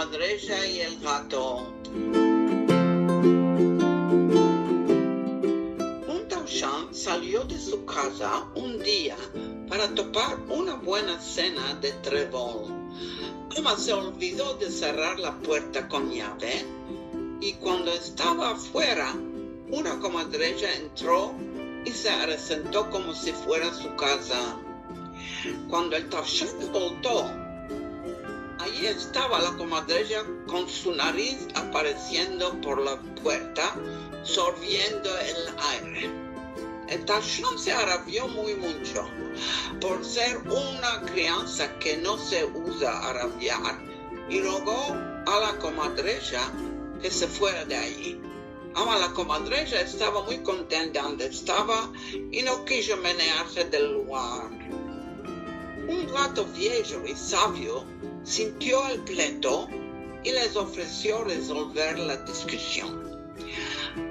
comadreja y el gato. Un tauchán salió de su casa un día para tomar una buena cena de trébol. Ama se olvidó de cerrar la puerta con llave y cuando estaba afuera, una comadreja entró y se presentó como si fuera su casa. Cuando el tauchán voltó, allí estaba la comadreja con su nariz apareciendo por la puerta, sorbiendo el aire. El tauchán se arabió mucho por ser una crianza que no se usa arabiar y rogó a la comadreja que se fuera de allí. La comadreja estaba muy contenta donde estaba y no quiso menearse del lugar. Un gato viejo y sabio sintió el pleito y les ofreció resolver la discusión.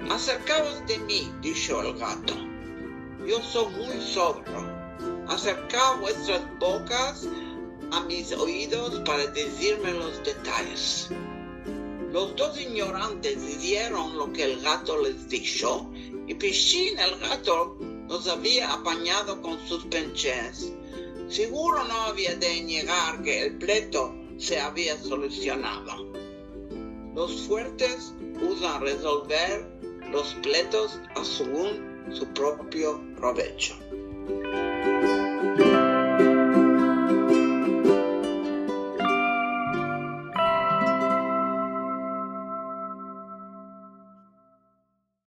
«Acercaos de mí», dijo el gato. «Yo soy muy sobrio. Acercaos vuestras bocas a mis oídos para decirme los detalles». Los dos ignorantes hicieron lo que el gato les dijo y Pichín el gato los había apañado con sus penches. Seguro no había de negar que el pleito se había solucionado. Los fuertes usan resolver los pleitos según su propio provecho.